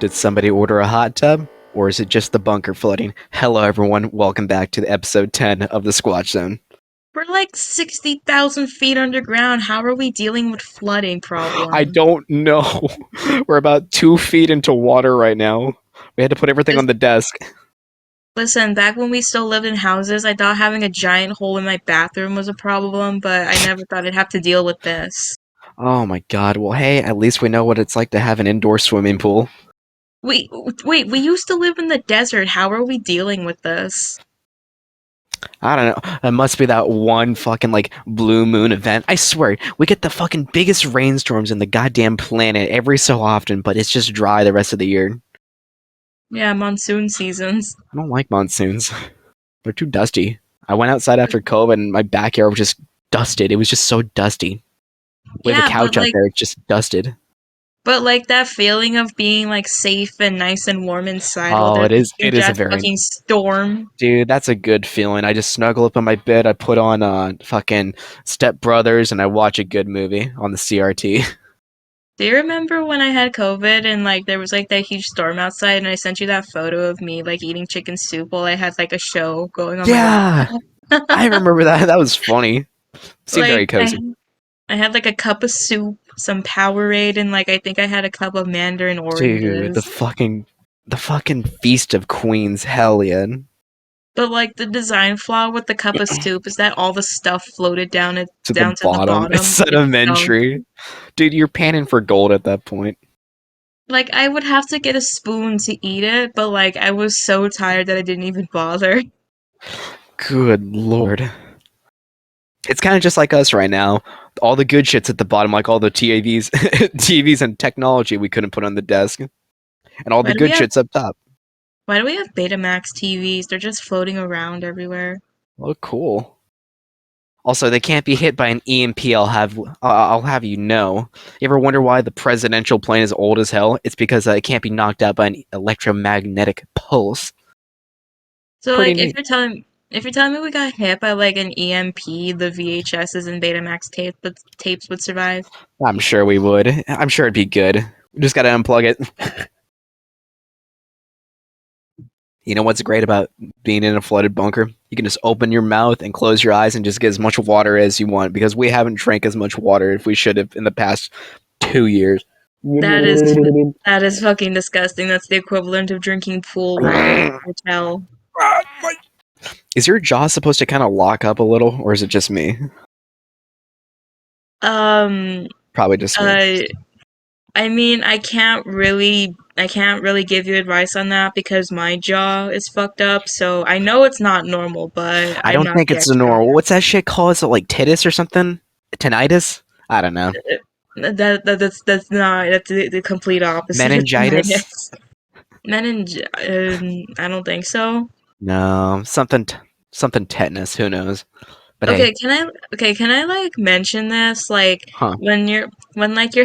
Did somebody order a hot tub? Or is it just the bunker flooding? Hello everyone, welcome back to episode 10 of the SquatchZone. We're like 60,000 feet underground. How are we dealing with flooding problem? I don't know. We're about 2 feet into water right now. We had to put everything on the desk. Listen, back when we still lived in houses, I thought having a giant hole in my bathroom was a problem, but I never thought I'd have to deal with this. Oh my god, well hey, at least we know what it's like to have an indoor swimming pool. Wait, we used to live in the desert. How are we dealing with this? I don't know. It must be that one fucking blue moon event. I swear, we get the fucking biggest rainstorms in the goddamn planet every so often, but it's just dry the rest of the year. Yeah, monsoon seasons. I don't like monsoons. They're too dusty. I went outside after COVID and my backyard was just dusted. It was just so dusty. We have a couch out there, it's just dusted. But that feeling of being safe and nice and warm inside. Oh, it is a very fucking storm. Dude, that's a good feeling. I just snuggle up in my bed. I put on fucking Step Brothers and I watch a good movie on the CRT. Do you remember when I had COVID and there was that huge storm outside and I sent you that photo of me eating chicken soup while I had a show going on? Yeah, I remember that. That was funny. Seemed very cozy. I had a cup of soup, some Powerade, and I think I had a cup of Mandarin oranges. Dude, the fucking Feast of Queens, hell yeah. But the design flaw with the cup of soup is that all the stuff floated down to the bottom. It's sedimentary. Dude, you're panning for gold at that point. I would have to get a spoon to eat it, but I was so tired that I didn't even bother. Good lord. It's kind of just like us right now. All the good shit's at the bottom, like all the TVs and technology we couldn't put on the desk. And all the good shit's up top. Why do we have Betamax TVs? They're just floating around everywhere. Oh, cool. Also, they can't be hit by an EMP, I'll have you know. You ever wonder why the presidential plane is old as hell? It's because it can't be knocked out by an electromagnetic pulse. So, if you're telling me we got hit by an EMP, the VHSs and Betamax tapes would survive? I'm sure we would. I'm sure it'd be good. We just gotta unplug it. You know what's great about being in a flooded bunker? You can just open your mouth and close your eyes and just get as much water as you want, because we haven't drank as much water as we should have in the past 2 years. That is fucking disgusting. That's the equivalent of drinking pool water in a hotel. Is your jaw supposed to kind of lock up a little, or is it just me? Probably just me. I mean, I can't really give you advice on that because my jaw is fucked up. So I know it's not normal, but I don't think it's normal. What's that shit called? Is it tinnitus or something? Tinnitus? I don't know. That's the complete opposite. Meningitis? I don't think so. No, something tetanus. Who knows? But okay, hey. Can I mention this? When you're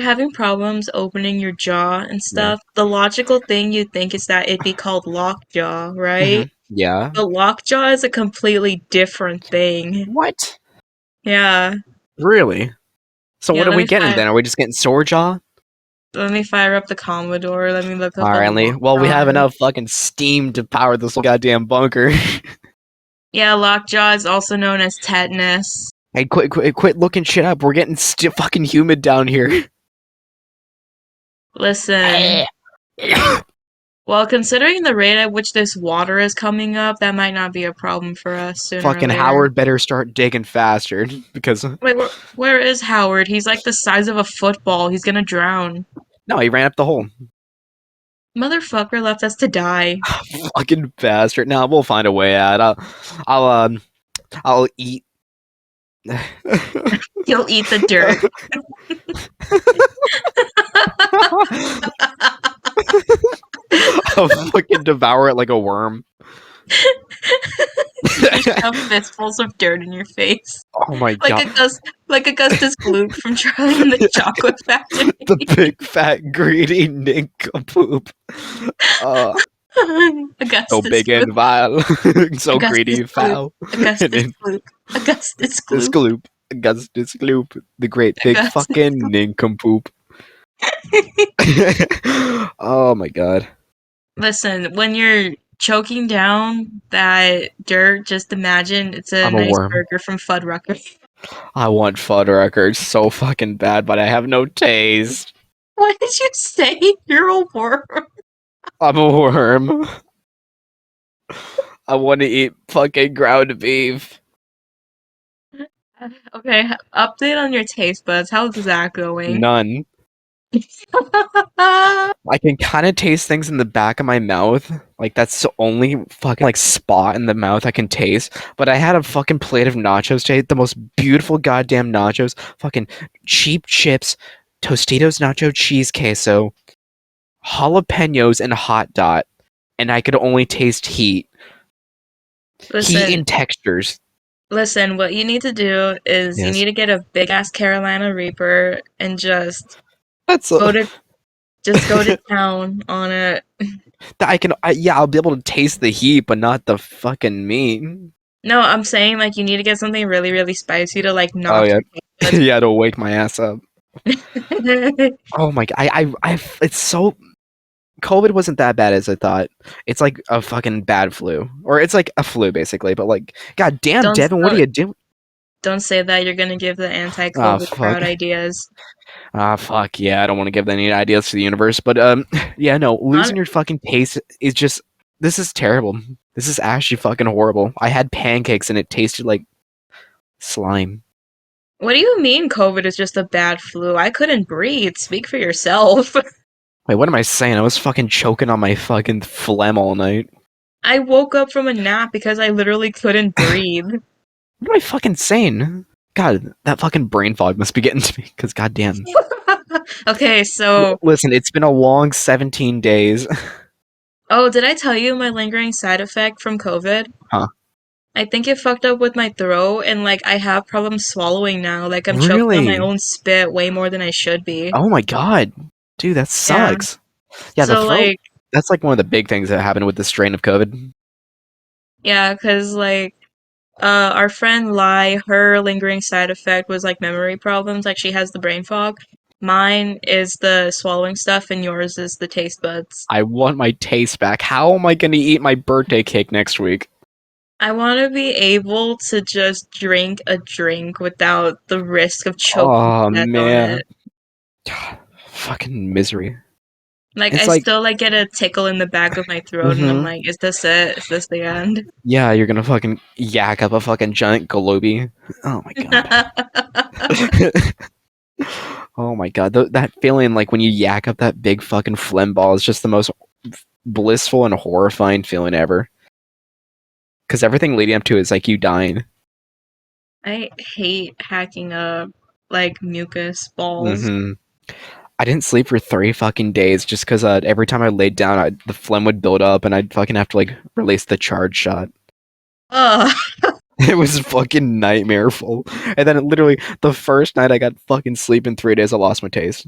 having problems opening your jaw and stuff, the logical thing you'd think is that it'd be called lockjaw, right? Mm-hmm. Yeah. But lockjaw is a completely different thing. What? Yeah. Really? So what are we getting then? Are we just getting sore jaw? Let me fire up the Commodore. Let me look up. Alright, well, we have enough fucking steam to power this goddamn bunker. Yeah, lockjaw is also known as tetanus. Hey, quit looking shit up. We're getting fucking humid down here. Listen. Well, considering the rate at which this water is coming up, that might not be a problem for us sooner Fucking or later. Howard better start digging faster, because... Wait, where is Howard? He's the size of a football. He's gonna drown. No, he ran up the hole. Motherfucker left us to die. Fucking bastard. No, we'll find a way out. I'll eat. You'll eat the dirt. I'll fucking devour it like a worm. Just have fistfuls of dirt in your face. Oh my god. Like Augustus Gloop from Charlie and the Chocolate Factory. The big fat greedy nincompoop. Augustus so big Gloop. and vile. So Augustus greedy and foul. Augustus Gloop. Augustus Gloop. Augustus Gloop. The great big fucking nincompoop. Oh my god. Listen, when you're choking down that dirt, just imagine it's a I'm a nice worm. burger from Fuddruckers. I want Fuddruckers so fucking bad, but I have no taste. What did you say? You're a worm. I'm a worm. I want to eat fucking ground beef. Okay, update on your taste buds. How's that going? None. I can kind of taste things in the back of my mouth. Like that's the only fucking like spot in the mouth I can taste. But I had a fucking plate of nachos today, the most beautiful goddamn nachos, fucking cheap chips, Tostitos nacho cheese queso, jalapenos, and hot dot, and I could only taste heat, heat Listen, and textures. listen, what you need to do is you need Yes, to get a big ass Carolina Reaper and that's go to just go to town on it. yeah, I'll be able to taste the heat, but not the fucking meat. No, I'm saying like you need to get something really, really spicy to like Oh knock yeah, your taste yeah, it'll wake my ass up. buds. Oh my god, it's so. COVID wasn't that bad as I thought. It's like a fucking bad flu, or it's like a flu basically. But like, god damn, don't Devin, what are don't you doing? don't say that. You're gonna give the Ah, anti-COVID fuck. crowd ideas. Ah, fuck. Yeah, I don't want to give any ideas to the universe, but yeah, no, Hon- losing your fucking taste is just. This is terrible. This is actually fucking horrible. I had pancakes and it tasted like slime. What do you mean COVID is just a bad flu? I couldn't breathe. Speak for yourself. Wait, what am I saying? I was fucking choking on my fucking phlegm all night. I woke up from a nap because I literally couldn't breathe. What am I fucking saying? God, that fucking brain fog must be getting to me. Cause goddamn. Okay, so Listen, it's been a long 17 days. oh, did I tell you my lingering side effect from COVID? Huh? I think it fucked up with my throat and like I have problems swallowing now. Like I'm choking on my Really? own spit way more than I should be. Oh my god. Dude, that Yeah. sucks. Yeah, the So throat, like that's like one of the big things that happened with the strain of COVID. yeah, 'cause like our friend Lai, her lingering side effect was like memory problems, like she has the brain fog. Mine is the swallowing stuff and yours is the taste buds. I want my taste back. How am I going to eat my birthday cake next week? I want to be able to just drink a drink without the risk of choking Oh to death on man. it. Fucking misery. Like I It's like, still like get a tickle in the back of my throat and I'm mm-hmm. like, is this it? Is this the end? Yeah, you're gonna fucking yak up a fucking giant Galobi. Oh my god. Oh my god. That feeling like when you yak up that big fucking phlegm ball is just the most blissful and horrifying feeling ever. Because everything leading up to it is like you dying. I hate hacking up like mucus balls. Hmm. I didn't sleep for 3 fucking days just because every time I laid down, the phlegm would build up and I'd fucking have to like release the charge shot. Ugh. It was fucking nightmareful. And then literally the first night I got fucking sleep in 3 days, I lost my taste.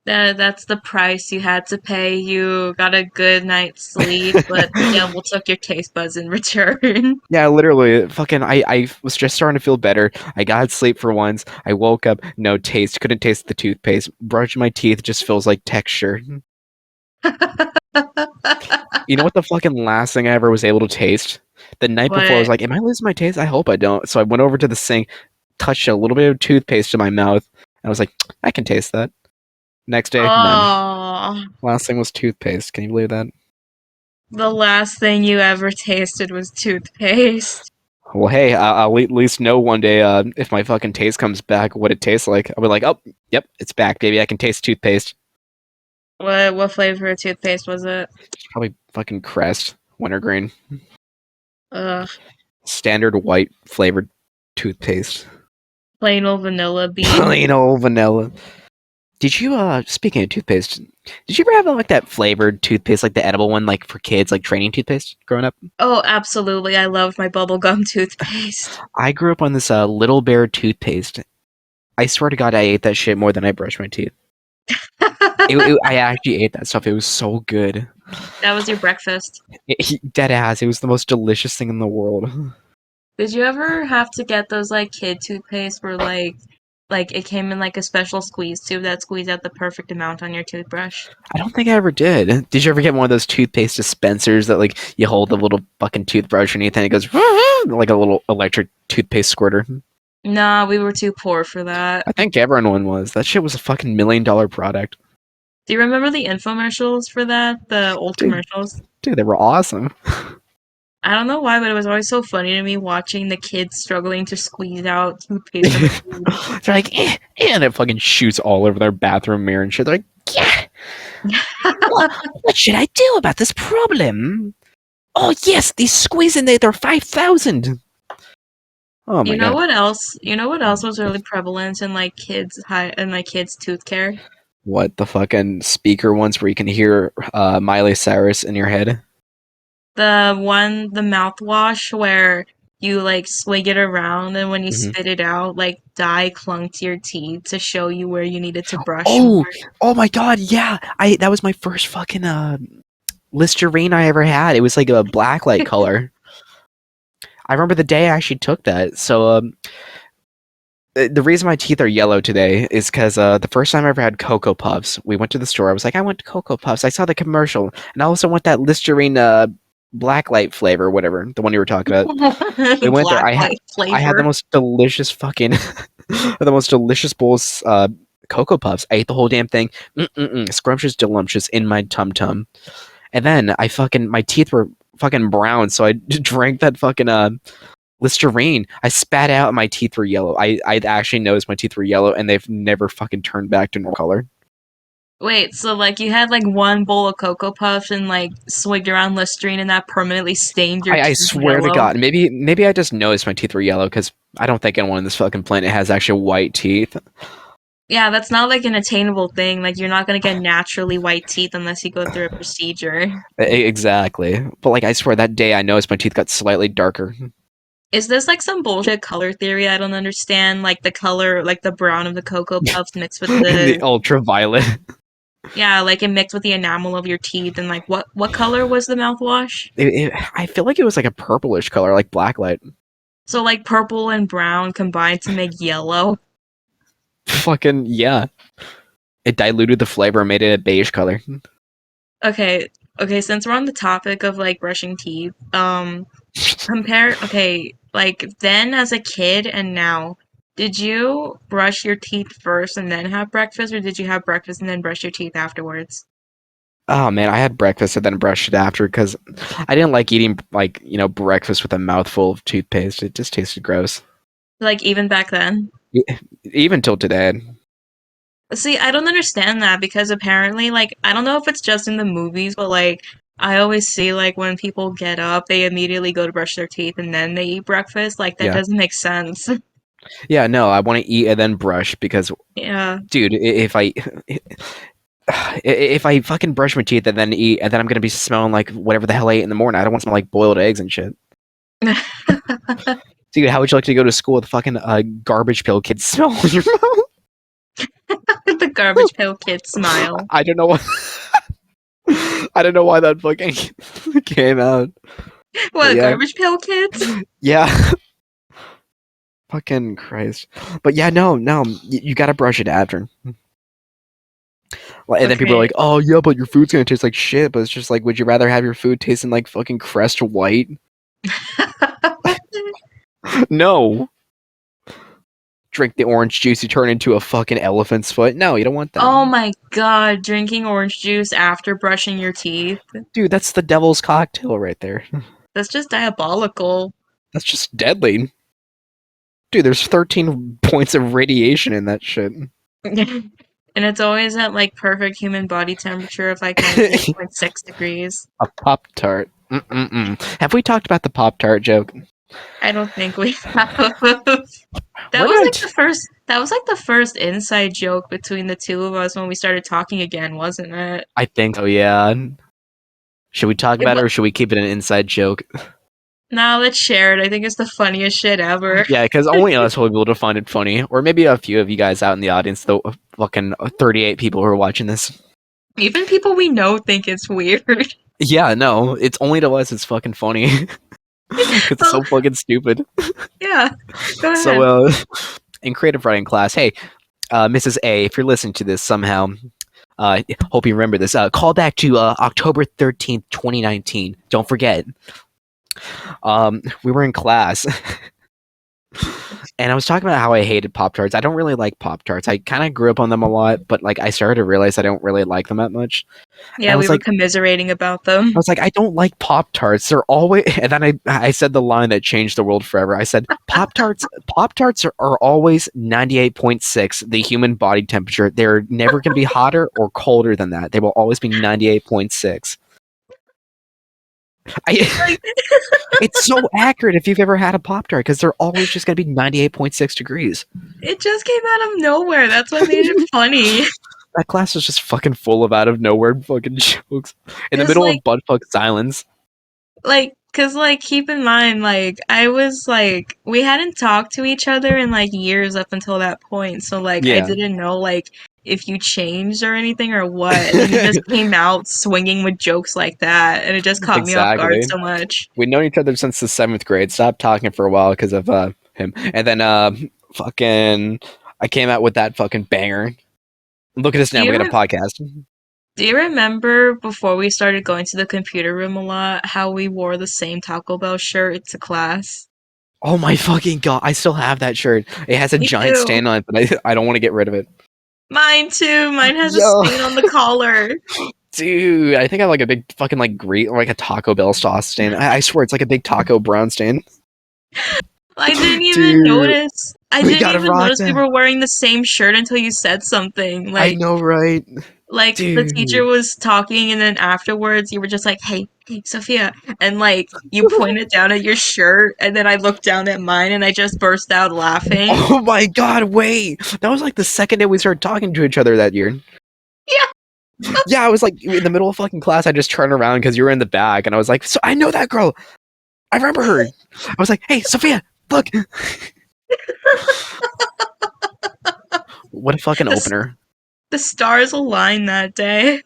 That's the price you had to pay. You got a good night's sleep, but the devil took your taste buds in return. Yeah, literally, fucking, I was just starting to feel better. I got sleep for once. I woke up, no taste, couldn't taste the toothpaste. Brushing my teeth just feels like texture. You know what the fucking last thing I ever was able to taste? The night before, I was What? like, am I losing my taste? I hope I don't. So I went over to the sink, touched a little bit of toothpaste in my mouth, and I was like, I can taste that. Next day, none. Oh, Last thing was toothpaste. Can you believe that? the last thing you ever tasted was toothpaste. Well, hey, I'll at least know one day if my fucking taste comes back, what it tastes like. I'll be like, oh, yep, it's back, baby. I can taste toothpaste. What flavor of toothpaste was it? Probably fucking Crest, wintergreen, Ugh, standard white flavored toothpaste. plain old vanilla bean. Plain old vanilla. Did you speaking of toothpaste, did you ever have like that flavored toothpaste, like the edible one, like for kids, like training toothpaste growing up? Oh, absolutely. I love my bubblegum toothpaste. I grew up on this Little Bear toothpaste. I swear to God, I ate that shit more than I brushed my teeth. I actually ate that stuff. It was so good. That was your breakfast. Dead ass. It was the most delicious thing in the world. Did you ever have to get those like kid toothpaste where like Like it came in like a special squeeze tube that squeezed out the perfect amount on your toothbrush. I don't think I ever did. Did you ever get one of those toothpaste dispensers that like you hold the little fucking toothbrush underneath and it goes like a little electric toothpaste squirter? Nah, we were too poor for that. I think everyone was. That shit was a fucking $1 million product. Do you remember the infomercials for that? The old Dude, commercials? dude, they were awesome. I don't know why, but it was always so funny to me watching the kids struggling to squeeze out toothpaste from a tube. They're like, and it fucking shoots all over their bathroom mirror and shit. They're like, yeah, what should I do about this problem? Oh yes, these squeezing they're 5,000. Oh my You know god. what else? You know what else was really prevalent in like kids' tooth care? What, the fucking speaker ones where you can hear Miley Cyrus in your head? The mouthwash where you like swig it around and when you Hmm. spit it out, like dye clung to your teeth to show you where you needed to brush Oh, more. oh my god, yeah. I that was my first fucking Listerine I ever had. It was like a blacklight color. I remember the day I actually took that. So the reason my teeth are yellow today is because the first time I ever had Cocoa Puffs, we went to the store. I was like, I want Cocoa Puffs. I saw the commercial, and I also want that Listerine blacklight flavor, whatever, the one you were talking about. We went there. Black light I had the flavor. most delicious fucking the most delicious bowls Cocoa Puffs. I ate the whole damn thing. Scrumptious, delumptious in my tum tum. And then my teeth were fucking brown, so I drank that fucking Listerine. I spat out and my teeth were yellow. I actually noticed my teeth were yellow and they've never fucking turned back to normal color. Wait, so like you had like one bowl of Cocoa Puffs and like swigged around Listerine and that permanently stained your I teeth swear to yellow? God, maybe I just noticed my teeth were yellow because I don't think anyone on this fucking planet has actual white teeth. Yeah, that's not like an attainable thing. Like you're not gonna get naturally white teeth unless you go through a procedure. Exactly. But like I swear that day I noticed my teeth got slightly darker. Is this like some bullshit color theory I don't understand? Like the color, like the brown of the Cocoa Puffs mixed with The the ultraviolet. yeah, like it mixed with the enamel of your teeth and like what color was the mouthwash? I feel like it was like a purplish color, like blacklight. So like purple and brown combined to make yellow. Fucking yeah. It diluted the flavor and made it a beige color. Okay, okay, since we're on the topic of like brushing teeth, okay, like then as a kid and now, did you brush your teeth first and then have breakfast, or did you have breakfast and then brush your teeth afterwards? Oh man, I had breakfast and then brushed it after because I didn't like eating like breakfast with a mouthful of toothpaste. It just tasted gross. Like even back then? E- Even till today. See, I don't understand that because apparently, like, I don't know if it's just in the movies, but like, I always see like when people get up, they immediately go to brush their teeth and then they eat breakfast. Like, that Yeah, doesn't make sense. yeah. No, I want to eat and then brush because, Yeah. dude, if I fucking brush my teeth and then eat and then I'm gonna be smelling like whatever the hell I ate in the morning. I don't want to smell like boiled eggs and shit. Dude, how would you like to go to school with fucking garbage pail kid smell in your mouth? The Garbage Pail Kid smile. I don't know what. I don't know why that fucking came out. But What, yeah, Garbage Pail Kids? yeah. Fucking Christ. But yeah, no, you gotta brush it after. And then people are Okay. like, "Oh yeah, but your food's gonna taste like shit." But it's just like, would you rather have your food tasting like fucking Crest White? No. Drink the orange juice, you turn into a fucking elephant's foot. No, you don't want that. Oh my god, drinking orange juice after brushing your teeth? Dude, that's the devil's cocktail right there. That's just diabolical. That's just deadly. Dude, there's 13 points of radiation in that shit. And it's always at like perfect human body temperature of like 98.6 degrees. A Pop Tart. Have we talked about the Pop Tart joke? I don't think we have. We're not. That was like the first inside joke between the two of us when we started talking again, wasn't it? I think so, yeah. Should we talk It about it wa- or should we keep it an inside joke? Nah, let's share it. I think it's the funniest shit ever. Yeah, because only us will be able to find it funny. Or maybe a few of you guys out in the audience, the fucking 38 people who are watching this. Even people we know think it's weird. Yeah, no, it's only to us it's fucking funny. It's Well, so fucking stupid. yeah, go So, ahead. in creative writing class, hey, Mrs. A, if you're listening to this somehow, hope you remember this. Call back to October 13th, 2019. Don't forget. We were in class, and I was talking about how I hated Pop-Tarts. I don't really like Pop-Tarts. I kind of grew up on them a lot, but like I started to realize I don't really like them that much. And Yeah, we were commiserating about them. I don't like Pop-Tarts. They're always, and then I said the line that changed the world forever. I said, Pop-Tarts are always 98.6, the human body temperature. They're never going to be hotter or colder than that. They will always be 98.6. It's so accurate if you've ever had a Pop-Tart, because they're always just going to be 98.6 degrees. It just came out of nowhere. That's what made it funny. That class was just fucking full of out of nowhere fucking jokes in the Cause middle of buttfuck silence. cause keep in mind, I was we hadn't talked to each other in years up until that point. So I Yeah. didn't know if you changed or anything or what. And then you just came out swinging with jokes like that, and it just caught me off guard so much. We'd known each other since the 7th grade. Stopped talking for a while because of him, and then fucking I came out with that fucking banger. Look at us now. We got a podcast. Do you remember before we started going to the computer room a lot, how we wore the same Taco Bell shirt to class? Oh my fucking god! I still have that shirt. It has a giant stain on it, but I don't want to get rid of it. Mine too. Mine has a stain on the collar. Dude, I think I have a big fucking green or a Taco Bell sauce stain. I swear it's like a big taco brown stain. I didn't even notice. I didn't even notice we were wearing the same shirt until you said something. I know, right? The teacher was talking, and then afterwards you were just like, hey, Sophia. And you pointed down at your shirt, and then I looked down at mine, and I just burst out laughing. Oh my god, wait. That was the second day we started talking to each other that year. Yeah. Yeah, I was in the middle of fucking class, I just turned around because you were in the back, and I was like, so I know that girl. I remember her. I was like, hey, Sophia, look. What a fucking opener. The stars aligned that day.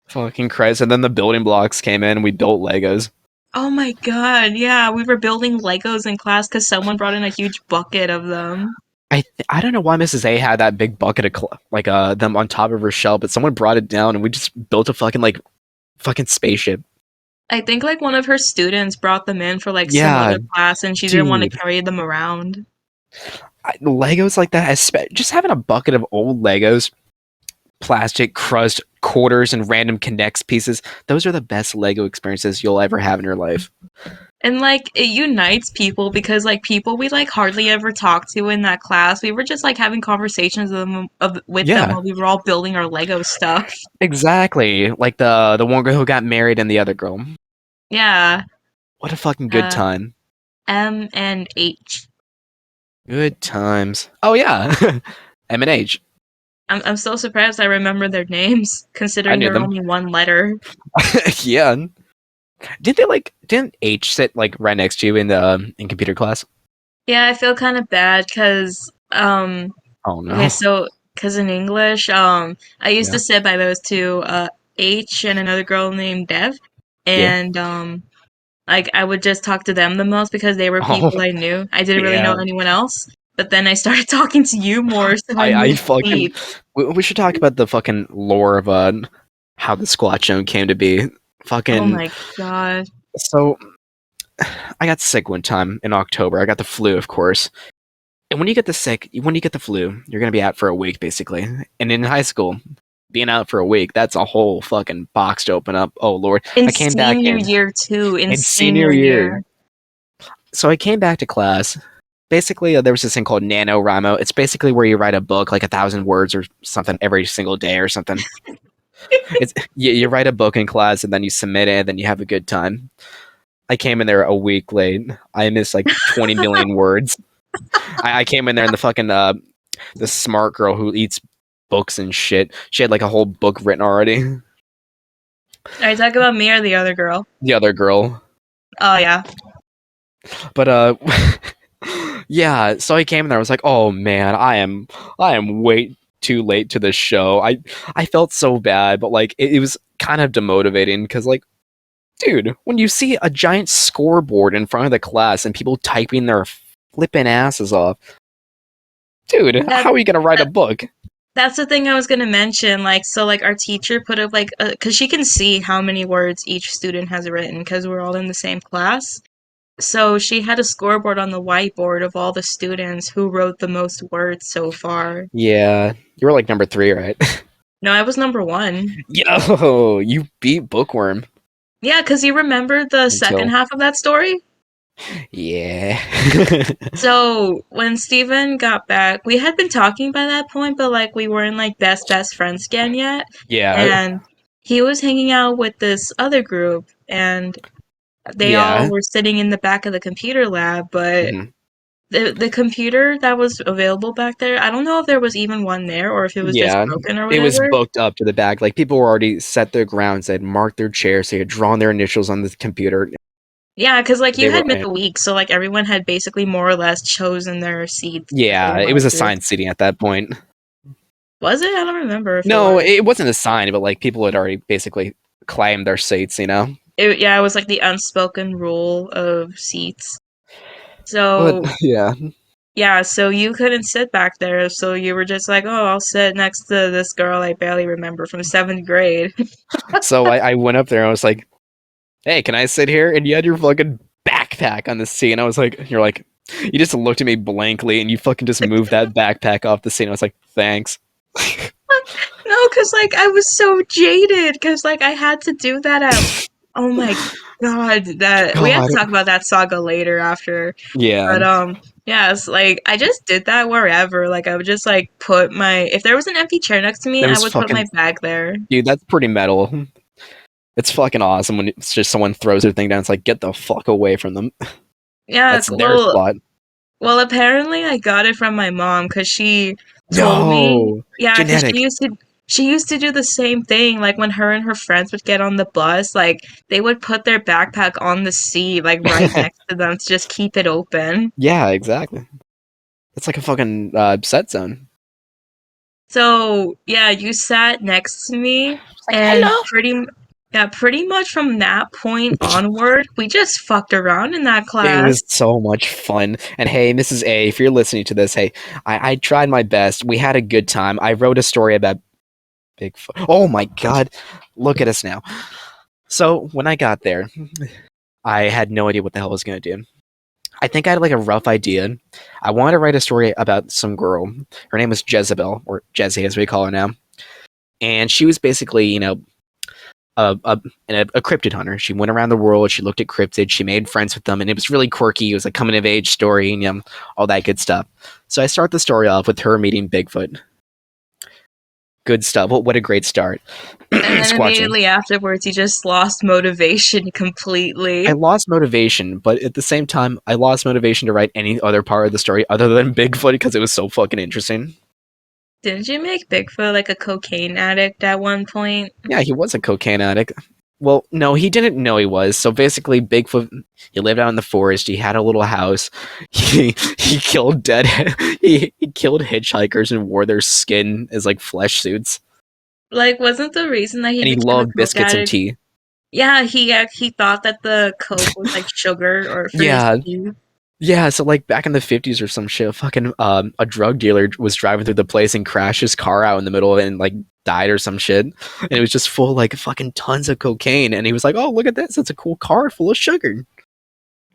Fucking Christ. And then the building blocks came in and we built Legos. Oh my god, yeah. We were building Legos in class because someone brought in a huge bucket of them. I don't know why Mrs. A had that big bucket of them on top of her shelf, but someone brought it down and we just built a fucking spaceship. I think one of her students brought them in for some other class, and she didn't want to carry them around. Legos like that, just having a bucket of old Legos, plastic, crust, quarters, and random connects pieces, those are the best Lego experiences you'll ever have in your life. And it unites people because people we hardly ever talk to in that class, we were just having conversations with them while we were all building our Lego stuff. Exactly, the one girl who got married and the other girl. Yeah. What a fucking good time. M and H. Good times. Oh yeah, M and H. I'm so surprised I remember their names, considering they're only one letter. Yeah. Didn't H sit right next to you in computer class? Yeah, I feel kind of bad because oh no. Okay, so because in English, I used to sit by those two, H and another girl named Dev, and I would just talk to them the most because they were people I knew. I didn't really know anyone else. But then I started talking to you more, so I fucking. We should talk about the fucking lore of how the SquatchZone came to be. Fucking. Oh my god. So, I got sick one time in October. I got the flu, of course. And when you get the flu, you're gonna be out for a week, basically. And in high school, being out for a week, that's a whole fucking box to open up. Oh lord. I came back in year too. In senior year. So I came back to class. Basically, there was this thing called Nanowrimo. It's basically where you write a book 1,000 words or something every single day or something. You write a book in class and then you submit it and then you have a good time. I came in there a week late. I missed 20 million words. I came in there and the fucking the smart girl who eats books and shit. She had a whole book written already. Are you talking about me or the other girl? The other girl. Oh yeah. But yeah, so I came in there, I was like, oh man, I am way too late to the show. I felt so bad, but it was kind of demotivating because dude, when you see a giant scoreboard in front of the class and people typing their flipping asses off, Dude, That, how are you gonna write a that book? that's the thing I was gonna mention. Like, so like our teacher put up like, cause she can see how many words each student has written, cause we're all in the same class. So she had a scoreboard on the whiteboard of all the students who wrote the most words so far. Yeah, you were like number 3, right? No, I was number one. Yo, you beat Bookworm. Yeah, cause you remember the second Until, half of that story? yeah. So when Steven got back, we had been talking by that point, but like we weren't like best friends again yet. Yeah, And he was hanging out with this other group, and they all yeah. were sitting in the back of the computer lab, but Hmm. the computer that was available back there, I don't know if there was even one there or if it was just Yeah, broken or it was whatever. booked up to the back. Like people were already set their grounds. They had marked their chairs. They had drawn their initials on the computer. Yeah, because like They you were, had missed a week, so like everyone had basically more or less chosen their seats that they yeah. It was wanted to. assigned seating at that point. Was it? I don't remember if it No, was. it wasn't assigned, but like people had already basically claimed their seats. Yeah, it was like the unspoken rule of seats. But So yeah, yeah, so you couldn't sit back there, so you were just like, oh, I'll sit next to this girl I barely remember from seventh grade. so I went up there and I was like, "Hey, can I sit here?" And you had your fucking backpack on the seat, and I was like, "You're like." You just looked at me blankly, and you fucking just moved that backpack off the seat. And I was like, "Thanks." No, because like I was so jaded, because like I had to do that at. Oh my god, that we have God, to talk about that saga later after. yeah, But yeah, it's like I just did that wherever. Like I would just like put my if there was an empty chair next to me, that I was would put my fucking bag there. dude. That's pretty metal. It's fucking awesome when it's just someone throws their thing down. It's like get the fuck away from them. Yeah, That's their spot. well, apparently I got it from my mom because she told me, No, yeah, because genetic. she used to do the same thing. Like when her and her friends would get on the bus, like they would put their backpack on the seat, like right next to them to just keep it open. Yeah, exactly. It's like a fucking set zone. So yeah, you sat next to me, It's like and hello. pretty much from that point onward, we just fucked around in that It class. was so much fun. And hey, Mrs. A, if you're listening to this, hey, I tried my best. We had a good time. I wrote a story about Bigfoot. Oh my god, look at us now. So when I got there, I had no idea what the hell I was gonna do. I think I had like a rough idea. I wanted to write a story about some girl. Her name was Jezebel, or Jezzy as we call her now. And she was basically, a cryptid hunter. She went around the world. She looked at cryptids. She made friends with them, and it was really quirky. It was a coming of age story, and all that good stuff. So I start the story off with her meeting Bigfoot. Good stuff. What a great start. And then Squatching. immediately afterwards, he just lost motivation I completely. lost motivation, but at the same time, I lost motivation to write any other part of the story other than Bigfoot because it was so fucking interesting. Didn't you make Bigfoot like a cocaine addict at one point? Yeah, he was a cocaine addict. Well, no, he didn't know he was. So basically, Bigfoot, he lived out in the forest. He had a little house. He killed he killed hitchhikers and wore their skin as like flesh suits. Like, wasn't the reason that he And he became a loved coke biscuits and addict? tea. Yeah, he thought that the coke was like sugar or for his Yeah, teeth. yeah. So like back in the 50s or some shit, fucking a drug dealer was driving through the place and crashed his car out in the middle of it and like died or some shit. And it was just full of, like fucking tons of cocaine. And he was like, "Oh, look at this! It's a cool car full of sugar."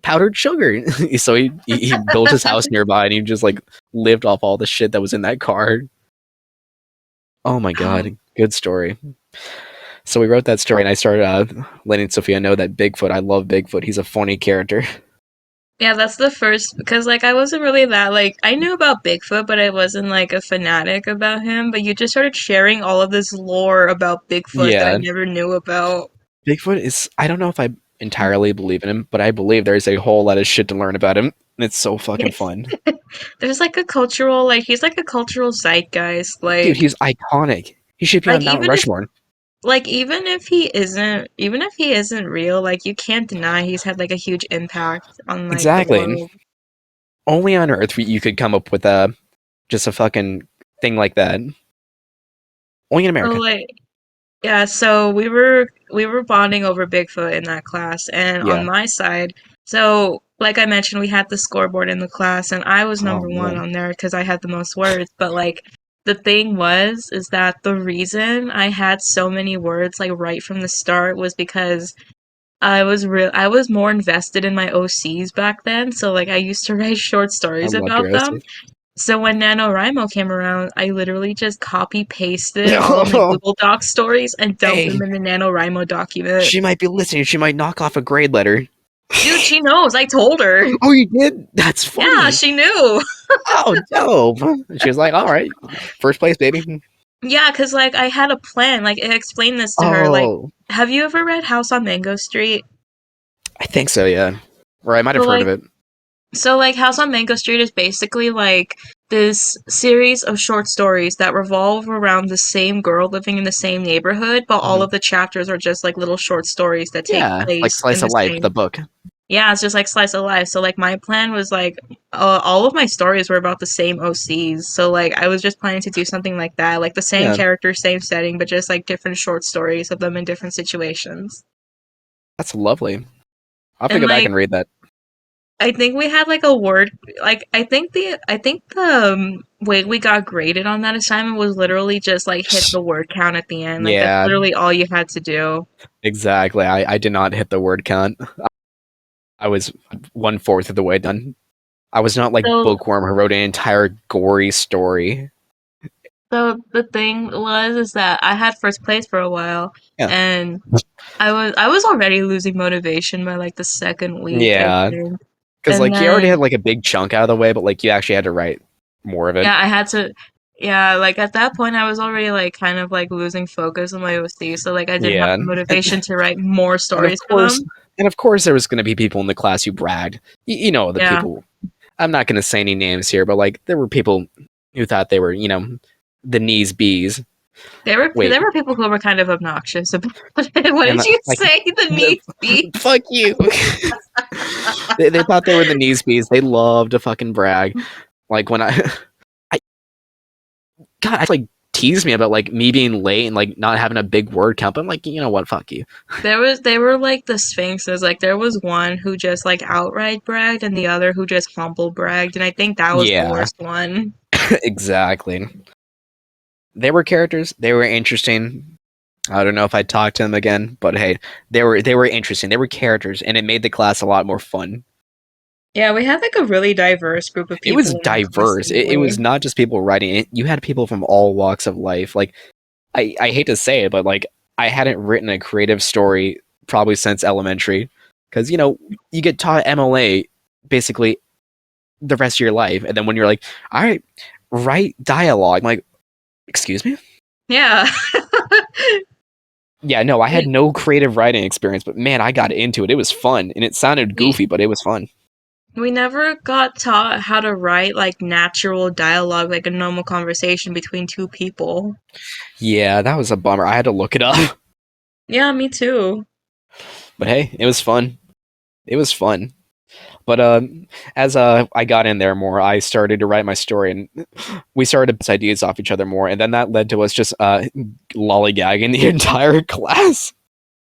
Powdered sugar. So he built his house nearby and he just like lived off all the shit that was in that car. Oh my god, good story. So we wrote that story and I started letting Sophia know that Bigfoot, I love Bigfoot. He's a funny character. Yeah, that's the first because like I wasn't really that like I knew about Bigfoot, but I wasn't like a fanatic about him. But you just started sharing all of this lore about Bigfoot that I Yeah, never knew about. Bigfoot is, I don't know if I entirely believe in him, but I believe there's a whole lot of shit to learn about him. And it's so fucking fun. There's like a cultural like he's like a cultural zeitgeist. Dude, he's iconic. He should be Like on Mount even if Rushmore. like even if he isn't real, like you can't deny he's had like a huge impact on like the Exactly. world. Only on Earth you could come up with just a fucking thing like that. Only in So America. like yeah, so we were bonding over Bigfoot in that class, and on Yeah. my side, so like I mentioned, we had the scoreboard in the class, and I was Oh number one man, on there because I had the most words. But like the thing is that the reason I had so many words like right from the start was because I was more invested in my OCs back then. So like I used to write short I stories loved about your them. OC. So when NaNoWriMo came around, I literally just copy pasted all of my Google Docs stories and dumped them Hey, in the NaNoWriMo document. she might be listening. She might knock off a grade letter. Dude, she knows. I told her. Oh, you did? That's Yeah, funny. she knew. Oh, dope. She was like, all right, first place, baby. Yeah, because like I had a plan. Like I explained this to her. Like, Oh, have you ever read House on Mango Street? I think so, yeah. Or I might So have heard of like it. House on Mango Street is basically like this series of short stories that revolve around the same girl living in the same neighborhood, but all Mhm. of the chapters are just like little short stories that take Yeah, like place in Slice the of Life, same. the book. Yeah, it's just like slice of life. So like my plan was like all of my stories were about the same OCs. So like I was just planning to do something like that, like the same Yeah, character, same setting, but just like different short stories of them in different situations. that's lovely. I'll have to And go back like and read that. I think we had like a word like I think the way we got graded on that assignment was literally just like hit the word count at the end. Like that's Yeah, literally all you had to do. exactly. I did not hit the word count. I was 1/4 of the way done. I was not like So Bookworm who wrote an entire gory story. the thing was is that I had first place for a while Yeah. and I was already losing motivation by like the second week, I Yeah. think. Because And like you already had then like a big chunk out of the way, but like you actually had to write more of it. yeah, I had to yeah, like at that point I was already like kind of like losing focus on my OC, so like I didn't have Yeah. the motivation to write more And of stories for course them. and of course there was gonna be people in the class who bragged. You know the Yeah. people. I'm not gonna say any names here, but like there were people who thought they were, the knees bees. Wait, There were people who were kind of obnoxious about it. What and did you like say? The needs beats? fuck you. They thought they were the knees bees. They love to fucking brag. Like when I God, I like tease me about like me being late and like not having a big word count. But I'm like, you know what? Fuck you. They were like the sphinxes. Like there was one who just like outright bragged and the other who just humble bragged, and I think that was the Yeah, worst one. exactly. They were characters. They were interesting. I don't know if I'd talk to them again, but hey, they were interesting. They were characters, and it made the class a lot more fun. Yeah, we had like a really diverse group of It was people in our class diverse. It anyway. was not just people writing it. You had people from all walks of life. Like I hate to say it, but like I hadn't written a creative story probably since elementary, because you get taught MLA basically the rest of your life, and then when you're like, all right, write dialogue, I'm like, excuse me. Yeah. Yeah, no, I had we no creative writing experience, but man, I got into it. It was fun, and it sounded we goofy, but it was fun. we never got taught how to write like natural dialogue, like a normal conversation between two people. Yeah, that was a bummer. I had to look it up, Yeah, me too. but hey, it was fun. It was fun. But as I got in there more, I started to write my story, and we started to bounce ideas off each other more, and then that led to us just lollygagging the entire class.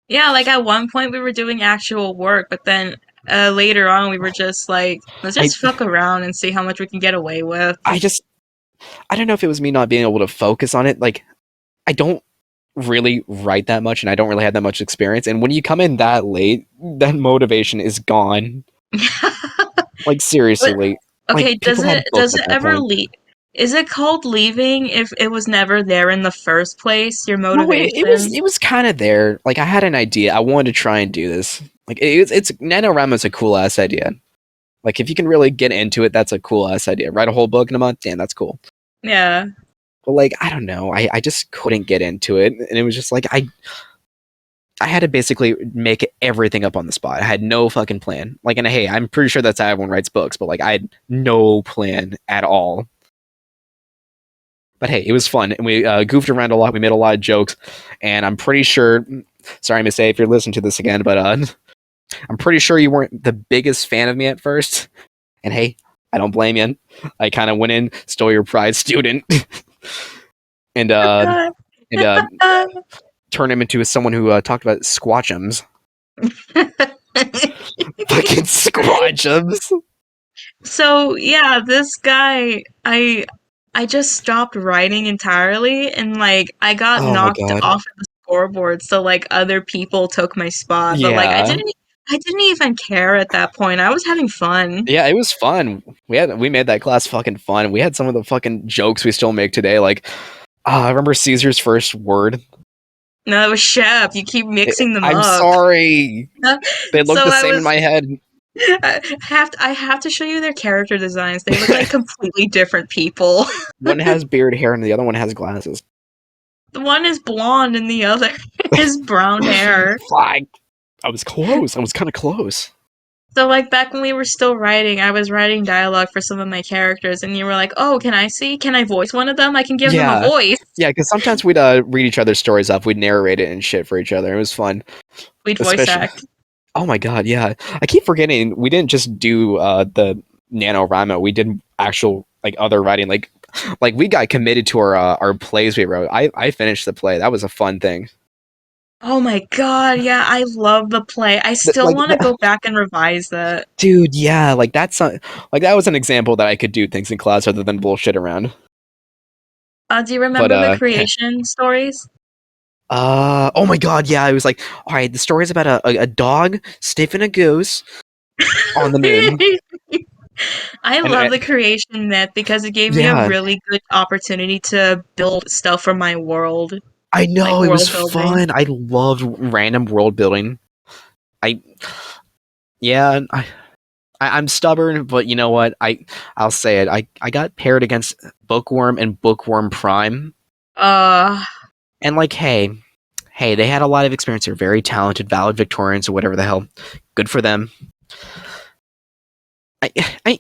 Yeah, like at one point we were doing actual work, but then later on we were just like, let's I just fuck around and see how much we can get away with. I just I don't know if it was me not being able to focus on it. Like I don't really write that much, and I don't really have that much experience. And when you come in that late, that motivation is gone. Like But seriously, like okay, people had books does at it that ever point. leave? Is it called leaving if it was never there in the first place? Your No, it was motivation? it was kind of there. Like I had an idea. I wanted to try and do this. Like it's NaNoWriMo's a cool ass idea. Like if you can really get into it, that's a cool ass idea. Write a whole book in a month, damn, that's cool. Yeah. But like I don't know, I just couldn't get into it, and it was just like I had to basically make everything up on the spot. I had no fucking plan. Like, and hey, I'm pretty sure that's how everyone writes books, but like I had no plan at all. But hey, it was fun, and we goofed around a lot. We made a lot of jokes, and I'm pretty sure. Sorry, Miss A, if you're listening to this again, but I'm pretty sure you weren't the biggest fan of me at first. And hey, I don't blame you. I kind of went in, stole your pride student, and and turned him into someone who talked about squatchums. Fucking Squatchers. So yeah, this guy, I just stopped writing entirely, and like I got Oh my knocked god. off of the scoreboard, so like other people took my spot. But like Yeah. I didn't even care at that point. I was having fun. Yeah, it was fun. We made that class fucking fun. We had some of the fucking jokes we still make today. Like, I remember Caesar's first word. No, it was Shep. You keep mixing them I'm up. sorry. They look So the I same in was my head. I have to show you their character designs. They look like completely different people. One has beard hair and the other one has glasses. The one is blonde and the other is brown hair. Fuck. I was close. I was kind of close. So like back when we were still writing, I was writing dialogue for some of my characters, and you were like, "Oh, can I see? Can I voice one of them? I can give them a Yeah. voice." Yeah, because sometimes we'd read each other's stories up. We'd narrate it and shit for each other. It was fun. We'd voice Especially. act. Oh my god, yeah. I keep forgetting we didn't just do the Nanowrimo. We did actual like other writing. Like we got committed to our plays we wrote. I finished the play. That was a fun thing. Oh my god, yeah, I love the play. I still Like want to go back and revise that. dude, yeah, like like that was an example that I could do things in class other than bullshit around. Do you But remember the creation stories? oh my god, yeah, it was like, all right, the story's about a dog sniffing a goose on the moon. I And love the creation myth because it gave me a yeah, really good opportunity to build stuff for my world, I like know it was world building. fun. I loved random world building. I yeah, I'm stubborn, but you know what? I'll say it. I got paired against Bookworm and Bookworm Prime, Uh, and like, hey, they had a lot of experience. They're very talented, valedictorians, or whatever the hell. Good for them. I I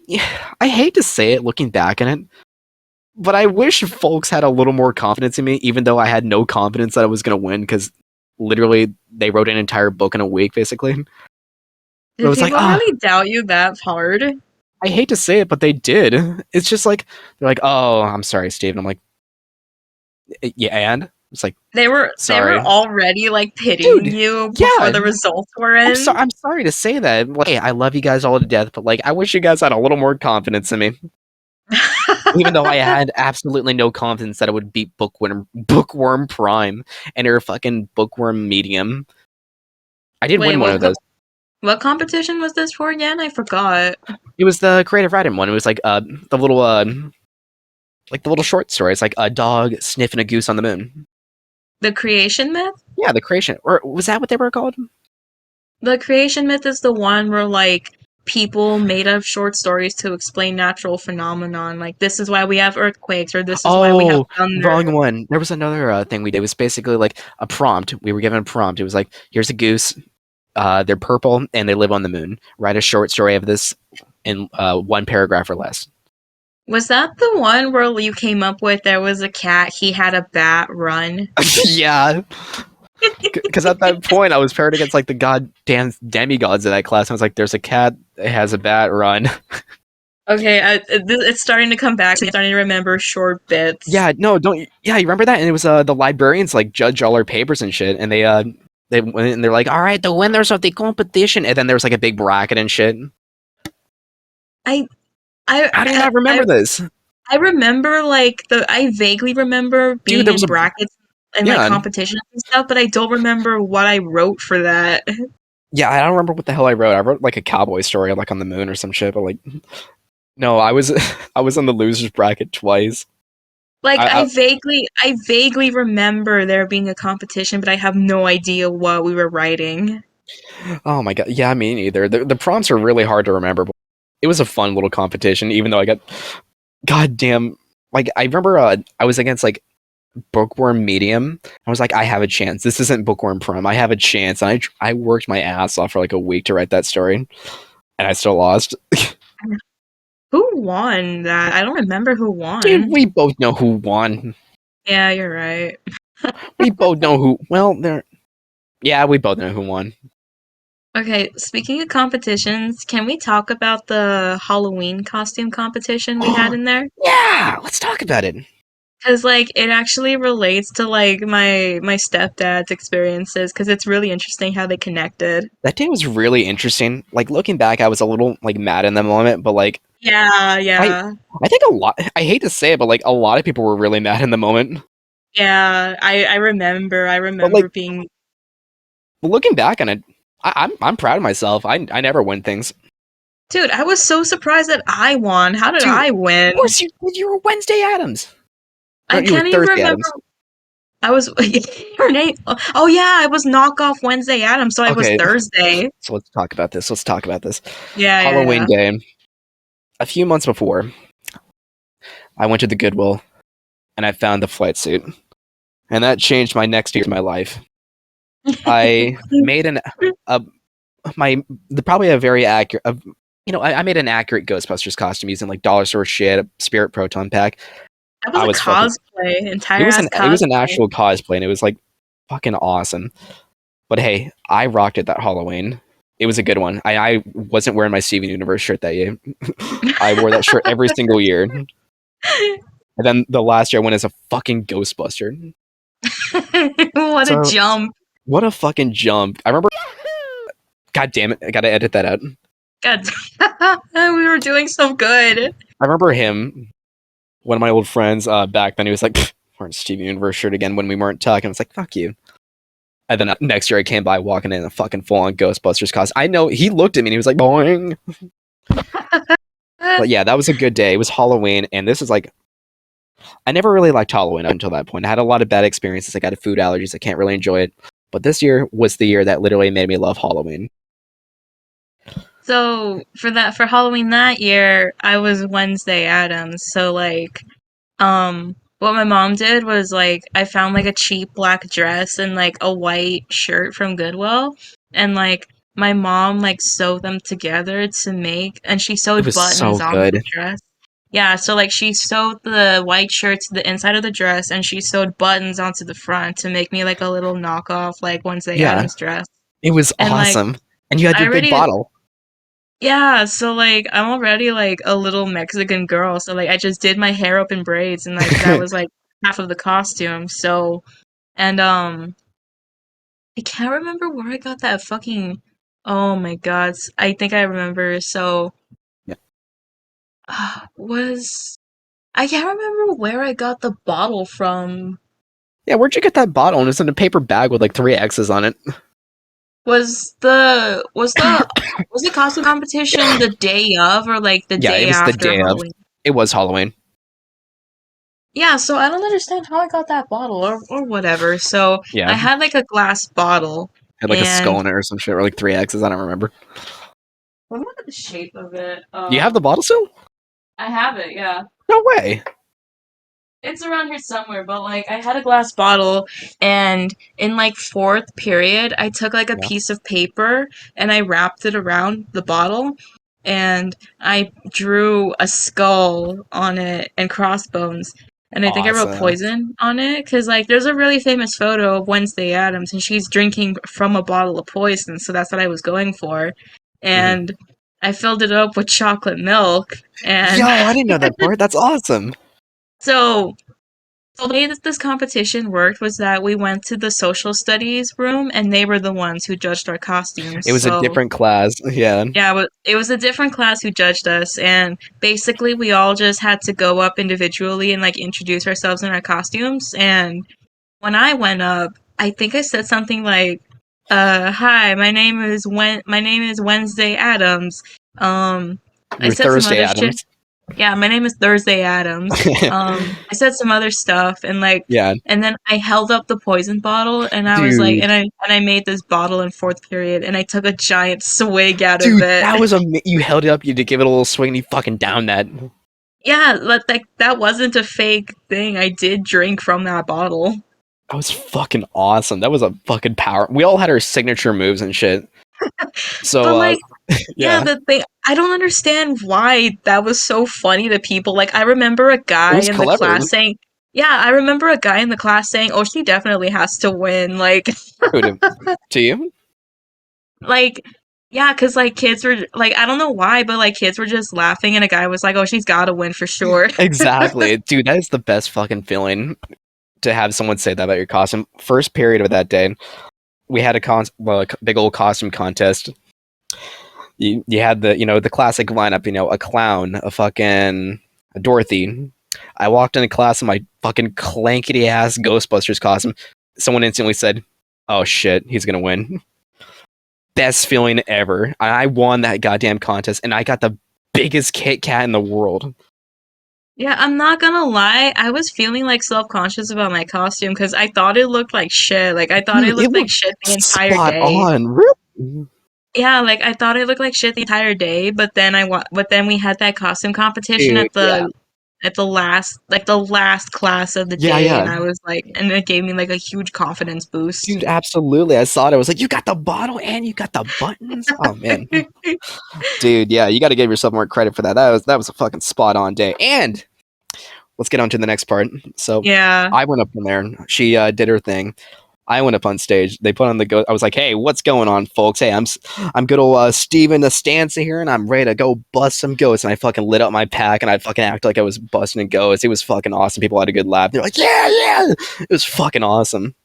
I hate to say it, looking back on it, but I wish folks had a little more confidence in me, even though I had no confidence that I was going to win, because literally they wrote an entire book in a week, basically. It did was like, people really doubt you that hard? I hate to say it, but they did. It's just like they're like, "Oh, I'm sorry, Steve." And I'm like, "Yeah, and?" It's like, They were "Sorry, already like pitying dude." you before Yeah, the results were in. I'm sorry to say that. Like, hey, I love you guys all to death, but like, I wish you guys had a little more confidence in me. Even though I had absolutely no confidence that I would beat Bookworm Prime and her fucking Bookworm Medium. I did Wait, win one of those. what competition was this for again? I forgot. It was the creative writing one. It was like the little like the little short story. It's like a dog sniffing a goose on the moon. The creation myth? Yeah, the creation, or was that what they were called? The creation myth is the one where like people made up short stories to explain natural phenomenon. Like this is why we have earthquakes, or this is why we have Oh, thunder. wrong one. There was another thing we did. It was basically like a prompt. We were given a prompt. It was like, here's a goose. They're purple and they live on the moon. Write a short story of this in one paragraph or less. Was that the one where you came up with there was a cat, he had a bat run? Yeah, because at that point I was paired against like the goddamn demigods of that class. I was like, there's a cat that has a bat run. Okay, it's starting to come back. I'm starting to remember short bits. Yeah, no, don't. Yeah, you remember that? And it was the librarians like judge all our papers and shit, and they went and they're like, all right, the winners of the competition, and then there was like a big bracket and shit. I How do you not remember this? I remember I vaguely remember Dude, being there was in a brackets and like yeah, competitions and stuff, but I don't remember what I wrote for that. yeah. I don't remember what the hell I wrote. I wrote like a cowboy story, like on the moon or some shit. But like, no, I was I was on the losers bracket twice. Like I I vaguely remember there being a competition, but I have no idea what we were writing. oh my god, yeah, me neither. The prompts are really hard to remember. But it was a fun little competition, even though I got goddamn. Like I remember, I was against like Bookworm Medium. I was like, I have a chance. This isn't Bookworm Prime. I have a chance. And I worked my ass off for like a week to write that story, and I still lost. Who won that? I don't remember who Dude, won. we both know who won. Yeah, you're right. We both know who. Well, there. Yeah, we both know who won. Okay, speaking of competitions, can we talk about the Halloween costume competition we had in there? Yeah, let's talk about it. Because like it actually relates to like my stepdad's experiences because it's really interesting how they connected. That day was really interesting. Like looking back, I was a little like mad in the moment, but like Yeah, I yeah. I think a lot. I hate to say it, but like a lot of people were really mad in the moment. Yeah, I remember. I But like remember being. looking back on it, I'm proud of myself. I never win things, Dude, I was so surprised that I won. How did dude. I Of win? course you were Wednesday Adams. No, I you were can't even Thursday remember. Adams. I was her name. Oh yeah, I was knockoff Wednesday Adam, so I was Okay, Thursday. so let's talk about this. Let's talk about this. Yeah, yeah, Halloween yeah. day. A few months before, I went to the Goodwill and I found the flight suit, and that changed my next year of my life. I made an a my the probably a very accurate. I made an accurate Ghostbusters costume using like dollar store shit, a Spirit Proton pack. That was I a was fucking. cosplay, entire ass It was an cosplay. actual cosplay, and it was like fucking awesome. But hey, I rocked it that Halloween. It was a good one. I wasn't wearing my Steven Universe shirt that year. I wore that shirt every single year. And then the last year I went as a fucking Ghostbuster. What a So jump! what a fucking jump. I remember God damn it, I gotta edit that out. God, we were doing so good. I remember him, one of my old friends, back then he was like, wearing a Steven Universe shirt again when we weren't talking. I was like, fuck you. And then next year I came by walking in a fucking full on Ghostbusters costume. I know he looked at me and he was like, boing. But yeah, that was a good day. It was Halloween, and this is like I never really liked Halloween until that point. I had a lot of bad experiences. I got food allergies. I can't really enjoy it. But this year was the year that literally made me love Halloween. So for Halloween that year, I was Wednesday Adams. So like what my mom did was like I found like a cheap black dress and like a white shirt from Goodwill and like my mom like sewed them together to make and she It sewed was buttons so on the good. dress. Yeah, so like she sewed the white shirt to the inside of the dress and she sewed buttons onto the front to make me like a little knockoff like Wednesday Yeah, Adams dress. it was And like awesome. And you had I your big already bottle. yeah, so like I'm already like a little Mexican girl, so like I just did my hair up in braids and like that was like half of the costume. So and I can't remember where I got that fucking oh my god. I think I remember. So Yeah. was I can't remember where I got the bottle from. Yeah, where'd you get that bottle? And it's in a paper bag with like three X's on it. Was the costume competition the day of or like the Yeah, it day was the after day of. Halloween? It was Halloween. Yeah, so I don't understand how I got that bottle or whatever. So Yeah, I it had like a glass bottle had like a skull and in it or some shit, or like three X's. I don't remember. what about the shape of it? You have the bottle still? I have it, yeah. No way. It's around here somewhere, but like I had a glass bottle and in like fourth period I took like a Yeah. piece of paper and I wrapped it around the bottle and I drew a skull on it and crossbones. And I think I wrote Awesome. poison on it because like there's a really famous photo of Wednesday Adams and she's drinking from a bottle of poison, so that's what I was going for. Mhm. And I filled it up with chocolate milk and Yo, I didn't know that part. That's awesome. so the way that this competition worked was that we went to the social studies room and they were the ones who judged our costumes. It was a So, different class. Yeah. yeah, but it was a different class who judged us and basically we all just had to go up individually and like introduce ourselves in our costumes and when I went up, I think I said something like hi, my name is Wednesday Adams. I You were said some Thursday other shit. Adams. Yeah, my name is Thursday Adams. I said some other stuff and like Yeah. and then I held up the poison bottle and I was like Dude. and I made this bottle in fourth period and I took a giant swig out of Dude, it. that was you held it up, you did give it a little swing and you fucking down that. Yeah, like that wasn't a fake thing. I did drink from that bottle. That was fucking awesome. That was a fucking power. We all had our signature moves and shit. So But like yeah, yeah. I don't understand why that was so funny to people. Like I remember a It guy was in the clever. class saying yeah, I remember a guy in the class saying, "Oh, she definitely has to win." Like To you? like Yeah, because like kids were like, I don't know why, but like kids were just laughing, and a guy was like, "Oh, she's got to win for sure." Exactly, dude. That is the best fucking feeling to have someone say that about your costume. First period of that day, we had a big old costume contest. You had the classic lineup, a clown, a Dorothy. I walked into class in my fucking clankety ass Ghostbusters costume. Someone instantly said, "Oh shit, he's gonna win." Best feeling ever. I won that goddamn contest, and I got the biggest Kit Kat in the world. Yeah, I'm not gonna lie, I was feeling like self-conscious about my costume because I thought it looked like shit. Like I thought Dude, it it looked like looked shit the entire spot day. on. Really? Yeah, like I thought it looked like shit the entire day, but then we had that costume competition Dude, yeah. at the last class of the Yeah, day, yeah. and I was like, and it gave me like a huge confidence boost. Dude, absolutely. I saw it. I was like, you got the bottle and you got the buttons? Oh man. Dude, yeah, you gotta give yourself more credit for that. That was a fucking spot on day. And let's get on to the next part. So Yeah. I went up from there. She did her thing. I went up on stage. They put on the go. I was like, "Hey, what's going on, folks? Hey, I'm good old Steven the Stanza here, and I'm ready to go bust some ghosts." And I fucking lit up my pack, and I fucking acted like I was busting ghosts. It was fucking awesome. People had a good laugh. They're like, "Yeah, yeah!" It was fucking awesome.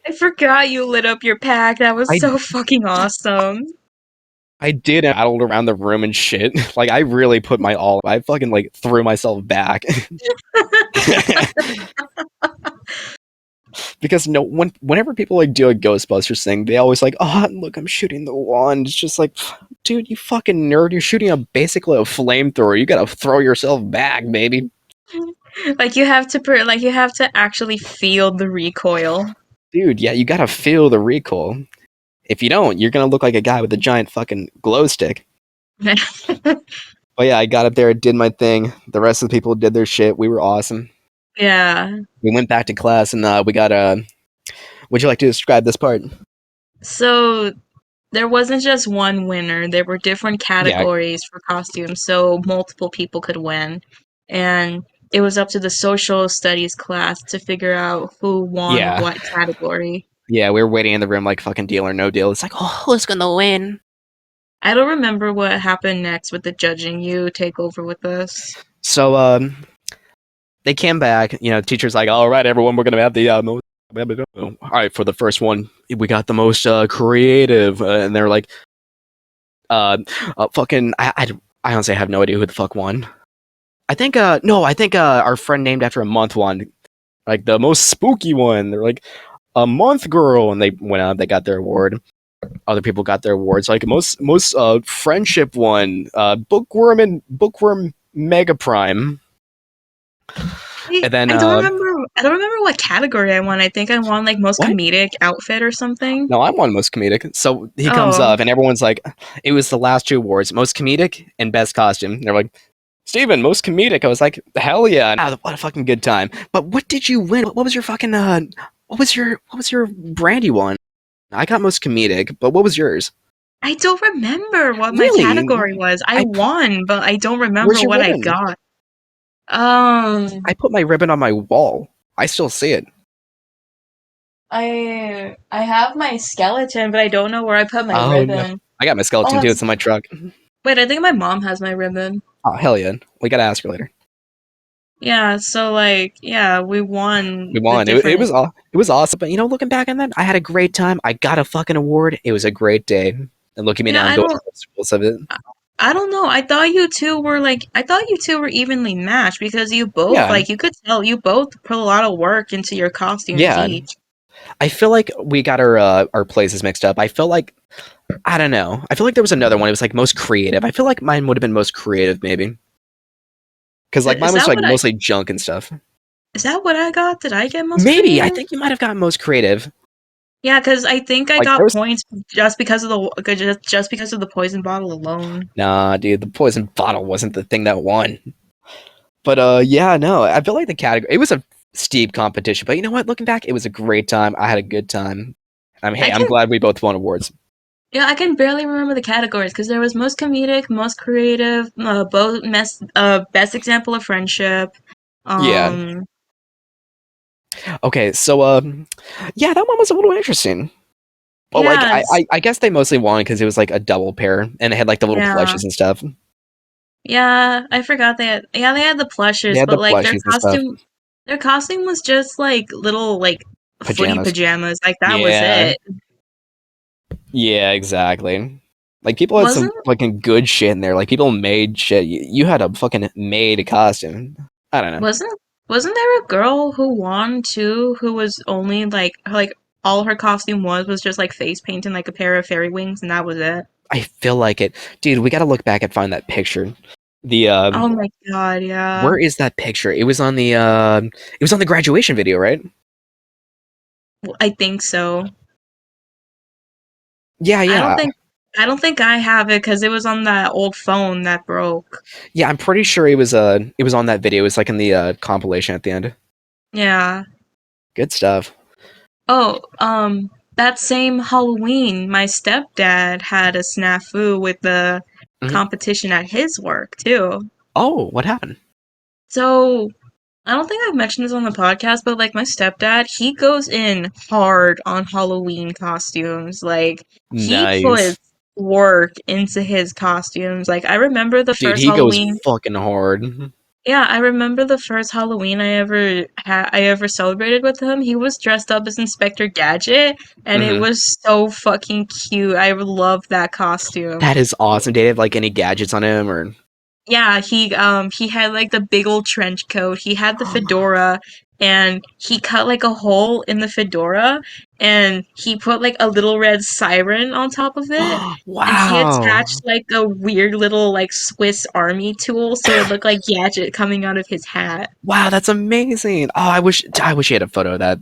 I forgot you lit up your pack. That was I so fucking awesome. I did battled around the room and shit. Like I really put my all. I fucking like threw myself back. Because whenever people like do a Ghostbusters thing, they always like, oh look, I'm shooting the wand. It's just like, dude, you fucking nerd. You're shooting basically a flamethrower. You gotta throw yourself back, baby. Like you have to actually feel the recoil. Dude, yeah, you gotta feel the recoil. If you don't, you're gonna look like a guy with a giant fucking glow stick. But yeah, I got up there, did my thing. The rest of the people did their shit. We were awesome. Yeah. We went back to class and we got a. Would you like to describe this part? So there wasn't just one winner. There were different Yeah, categories for costumes, so multiple people could win. And it was up to the social studies class to figure out who won yeah, what category. yeah. We were waiting in the room like fucking Deal or No Deal. It's like, oh, who's gonna win? I don't remember what happened next with the judging. You take over with this. So they came back. Teacher's like, all right, everyone, we're gonna have the most. All right, for the first one, we got the most creative, and they're like, fucking. I honestly have no idea who the fuck won. I think no, I think our friend named after a month won, like the most spooky one. They're like a month girl, and they went out. They got their award. Other people got their awards, like most friendship one, bookworm mega prime. And then I don't remember what category I won. I think I won like most what? comedic outfit or something. No, I'm on most comedic. So he comes Oh. up, and everyone's like, it was the last two awards, most comedic and best costume. They're like, Steven, most comedic. I was like, hell yeah! What a fucking good time. But what did you win? What was your fucking what was your brandy one? I got most comedic, but what was yours? I don't remember what my Really? category was. I I won, but I don't Where's remember your what I ribbon? got. I put my ribbon on my wall. I still see it. I have my skeleton, but I don't know where I put my Oh no. ribbon. I got my Oh, skeleton too. It's in my truck. wait, I think my mom has my ribbon. Oh hell yeah. We gotta ask her later. Yeah, so like, yeah, we We won the won. different. It was awesome. But looking back on that, I had a great time. I got a fucking award. It was a great day. And look at me Yeah, now. I'm going to the schools of it. I don't know. I thought you two were evenly matched because you both Yeah, like you could tell you both put a lot of work into your costumes yeah. each. I feel like we got our places mixed up. I feel like I don't know. I feel like there was another one. It was like most creative. I feel like mine would have been most creative, maybe, because like Is mine was that like what I mostly junk and stuff. is that what I got? Did I get most Maybe I creative? think you might have gotten most creative. Yeah, because I think I Like there got was points just because of the poison bottle alone. nah, dude. The poison bottle wasn't the thing that won. But yeah, no. I feel like the category. It was a steep competition, but you know what? Looking back, it was a great time. I had a good time. I Hey, I'm can glad we both won awards. Yeah, I can barely remember the categories because there was most comedic, most creative, best example of friendship. Yeah. Um, Okay, so yeah, that one was a little interesting. But like, Yeah, I guess they mostly won because it was like a double pair, and it had like the little yeah, plushes and stuff. yeah. I forgot they had the They plushes, had the but like plushies and stuff. their costume was just like little like footy Pajamas. pajamas. Like that was Yeah, it. yeah, exactly. Like people had some Wasn't fucking good shit in there. Like people made shit. You had a fucking made costume. I don't know. wasn't wasn't there a girl who won too, who was only like all her costume was just like face paint and like a pair of fairy wings, and that was it. I feel like it, dude. We got to look back and find that picture. The Oh my god, yeah. where is that picture? It was on the graduation video, right? I think so. Yeah, I don't yeah, think I don't think I have it because it was on that old phone that broke. yeah. I'm pretty sure it was on that video. It was like in the compilation at the end. Yeah. Good stuff. Oh, that same Halloween, my stepdad had a snafu with the Mhm. competition at his work too. Oh, what happened? So I don't think I've mentioned this on the podcast, but like my stepdad, he goes in hard on Halloween costumes. Like he Nice, puts work into his costumes. Like I remember the dude. first He goes Halloween. fucking hard. Yeah, I remember the first Halloween I ever celebrated with him. He was dressed up as Inspector Gadget, and it Hmm. was so fucking cute. I loved that costume. That is awesome. Did he have like any gadgets on him or? Yeah, he had like the big old trench coat. He had the fedora and he cut like a hole in the fedora and he put like a little red siren on top of it and he Wow. attached like a weird little like Swiss army tool so it looked like Gadget coming out of his hat. Wow, that's amazing. Oh, I wish he had a photo of that.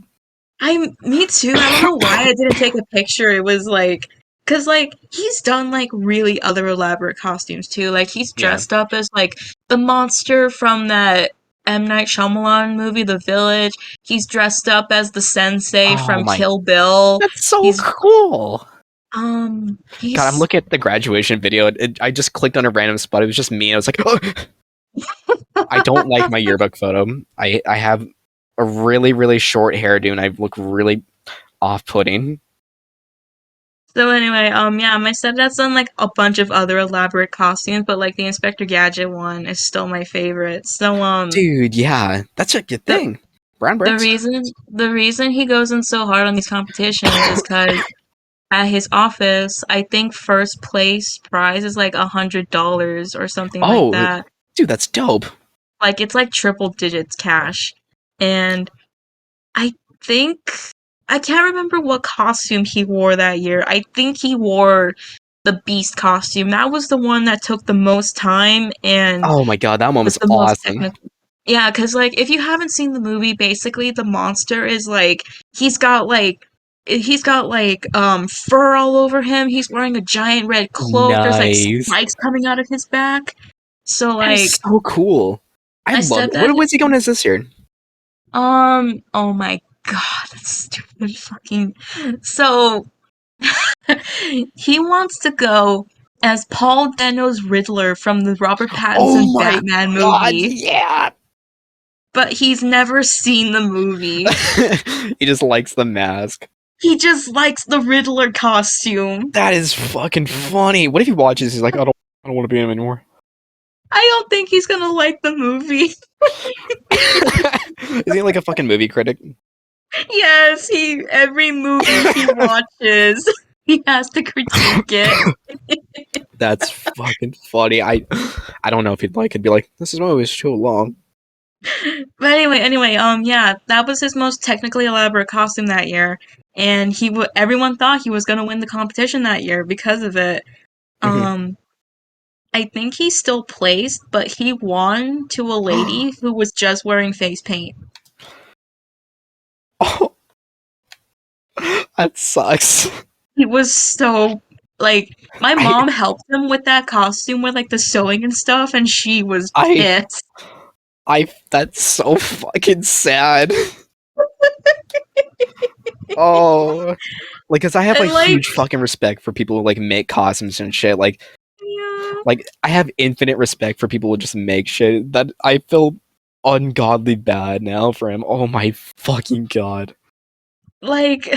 Me too. I don't know why I didn't take a picture. It was like, cause like he's done like really other elaborate costumes too. Like he's Yeah. dressed up as like the monster from that M. Night Shyamalan movie, The Village. He's dressed up as the sensei Oh from my, Kill Bill. that's so He's cool. God, I'm he's looking at the graduation video. I just clicked on a random spot. It was just me. I was like, oh. I don't like my yearbook photo. I have a really short hairdo and I look really off-putting. so anyway, yeah, my stepdad's done like a bunch of other elaborate costumes, but like the Inspector Gadget one is still my favorite. So Dude, yeah, that's a good the thing. Brown The bricks. reason he goes in so hard on these competitions is because at his office, I think first place prize is like $100 or something like Oh, that. dude, that's dope. Like it's like triple digits cash. And I think I can't remember what costume he wore that year. I think he wore the Beast costume. That was the one that took the most time and Oh my god, that one was was the most awesome. technical. Yeah, because like if you haven't seen the movie, basically the monster is like he's got like he's got like fur all over him. He's wearing a giant red cloak. There's like Nice. spikes coming out of his back. So That is like so cool. I my love it. stepdad, What was he going as this year? oh my god, that's stupid fucking. So he wants to go as Paul Dano's Riddler from the Robert Oh Pattinson my Batman god, movie, yeah. but he's never seen the movie. He just likes the mask. He just likes the Riddler costume. That is fucking funny. What if he watches? He's like, I don't want to be him anymore. I don't think he's gonna like the movie. Is he like a fucking movie critic? Yes, he every movie he watches, he has to critique it. That's fucking funny. I don't know if he'd like. He'd be like, this is always too long. But anyway, yeah, that was his most technically elaborate costume that year, and everyone thought he was gonna win the competition that year because of it. Hmm. Um, I think he still placed, but he won to a lady who was just wearing face paint. Oh, that sucks. He was so like my I mom helped him with that costume with like the sewing and stuff, and she was I pissed. that's so fucking sad. Oh, like, cause I have And like like, huge fucking respect for people who like make costumes and shit. yeah, Like I have infinite respect for people who just make shit. That I feel ungodly bad now for him. Oh my fucking god. like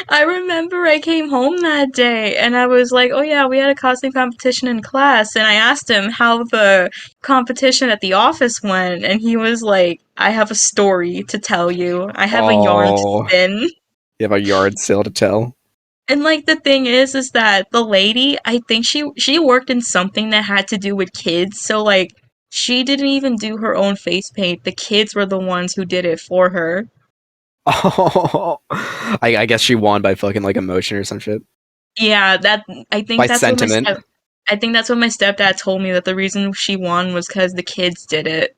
I remember I came home that day and I was like, oh yeah, we had a costume competition in class. And I asked him how the competition at the office went. And he was like, I have a story to tell you. I have a yarn to Oh, spin. you have a yard sale to tell. And like the thing is that the lady, I think she worked in something that had to do with kids. So like she didn't even do her own face paint. The kids were the ones who did it for her. Oh, I guess she won by fucking like emotion or some shit. Yeah, that I think By that's what my sentiment. step I think that's what my stepdad told me that the reason she won was because the kids did it.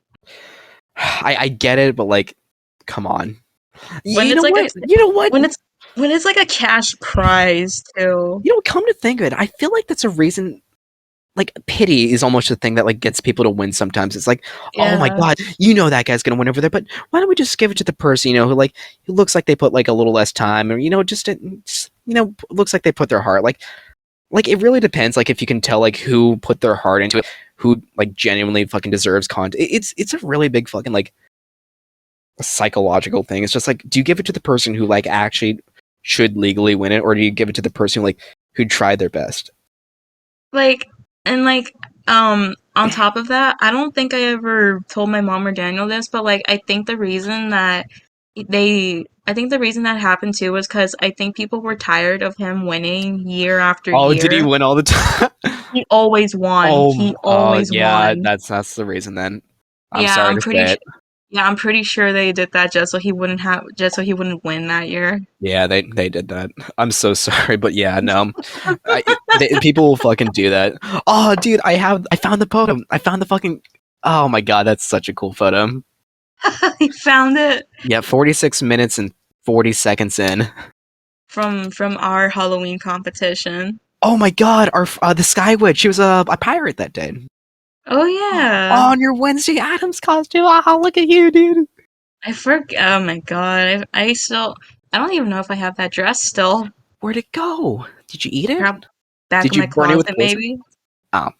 I get it, but like, come on. When You it's know like a what? You know what? when it's when it's like a cash prize too. You know, come to think of it, I feel like that's a reason. Like pity is almost the thing that like gets people to win. Sometimes it's like, oh my Yeah. god, you know that guy's gonna win over there, but why don't we just give it to the person who like who looks like they put like a little less time, or just looks like they put their heart. Like it really depends. Like if you can tell like who put their heart into it, who like genuinely fucking deserves content. It's a really big fucking like a psychological thing. It's just like, do you give it to the person who like actually should legally win it, or do you give it to the person who tried their best? Like and like on top of that, I don't think I ever told my mom or Daniel this, but like I think the reason that happened too was because I think people were tired of him winning year after Oh, did he year. win all the time? He always won. He always Yeah, won. that's the reason then. I'm Yeah, sorry to say it. I'm pretty sure they did that just so he wouldn't win that year. Yeah, they did that. I'm so sorry, but yeah, no. People will fucking do that. Oh, dude, I found the photo. I found the fucking. Oh my god, that's such a cool photo. He found it Yeah, 46 minutes and 40 seconds in. from our Halloween competition. Oh my god, our the Sky Witch. She was a pirate that day. Oh yeah. On your Wednesday Adams costume. Oh, look at you, dude. I forgot. Oh my god. I still. I don't even know if I have that dress still. Where'd it go? Did you eat it? Prob- Back Did in you my burn it with closet, poison? maybe. Oh,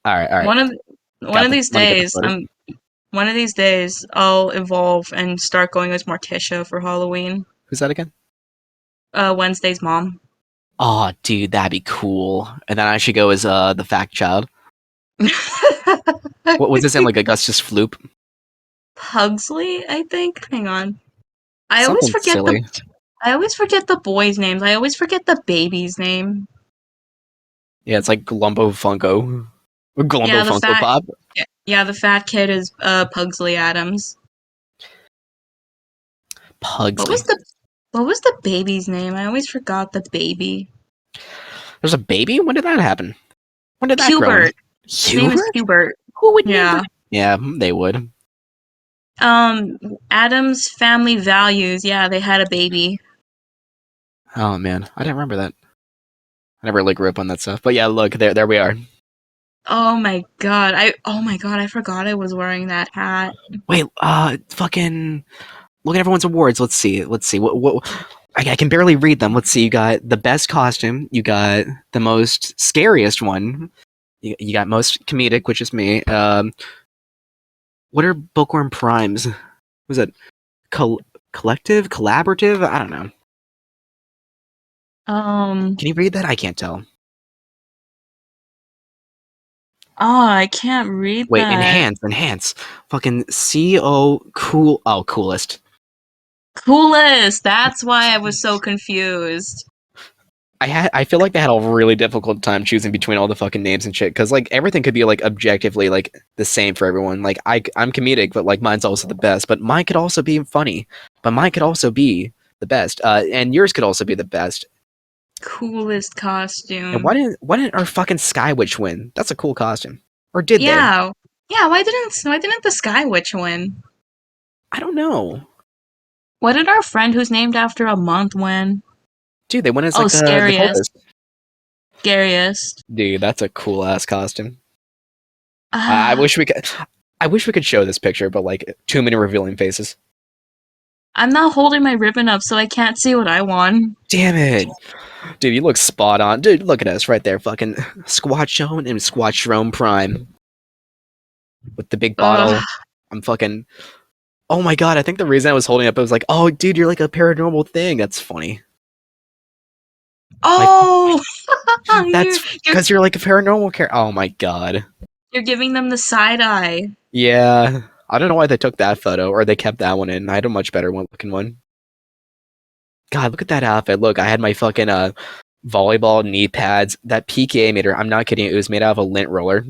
all right. One of one Got of the. these Let me get the days, photo. one of these days, I'll evolve and start going as Morticia for Halloween. Who's that again? Wednesday's mom. Oh, dude, that'd be cool. And then I should go as the fact child. What was his name? Like Augustus Floop? Pugsley, I think. Hang on. I always Something forget the silly. I always forget the boys' names. I always forget the baby's name. Yeah, it's like Glumbo Funko. Glumbo Yeah, Funko Pop. yeah, the fat kid is Pugsley Adams. What Pugsley. was the baby's name? I always forgot the baby. There's a baby? When did that happen? When did that grow? Hubert. His name is Hubert? Hubert. Who would name Yeah. their... Yeah, they would. Adams family values. Yeah, they had a baby. Oh, man. I didn't remember that. I never really grew up on that stuff. But yeah, look, there we are. Oh my god, I forgot I was wearing that hat. Wait, fucking... Look at everyone's awards. Let's see. What I can barely read them. Let's see. You got the best costume. You got the most scariest one. You got most comedic, which is me. What are Bookworm Primes? Was it collective, collaborative? I don't know. Can you read that? I can't tell. Oh, I can't read Wait, that. enhance. Fucking CO cool. Oh, coolest. Coolest. That's why I was so confused. I feel like they had a really difficult time choosing between all the fucking names and shit, because like everything could be like objectively like the same for everyone. Like I'm comedic, but like mine's also the best. But mine could also be funny. But mine could also be the best. And yours could also be the best. Coolest And costume. why didn't our fucking Sky Witch win? That's a cool costume. Or did they? Yeah. Yeah, why didn't the Sky Witch win? I don't know. What did our friend who's named after a month win? Dude, they went as Oh, like the scariest. coldest. Scariest. Dude, that's a cool ass costume. I Ah, wish we could. I wish we could show this picture, but like too many revealing faces. I'm not holding my ribbon up, so I can't see what I won. Damn it, dude! You look spot on, dude. Look at us right there, fucking SquatchZone and SquatchZone Prime with the big Ugh. bottle. I'm fucking. Oh my god, I think the reason I was holding up, I was like, oh, dude, you're like a paranormal thing. That's funny. My, Oh, you're that's you're because you're like a paranormal character. Oh my god. you're giving them the side eye. Yeah. I don't know why they took that photo, or they kept that one in. I had a much better one looking one. God, look at that outfit. Look, I had my fucking volleyball knee pads. That PKA meter, I'm not kidding, it was made out of a lint roller.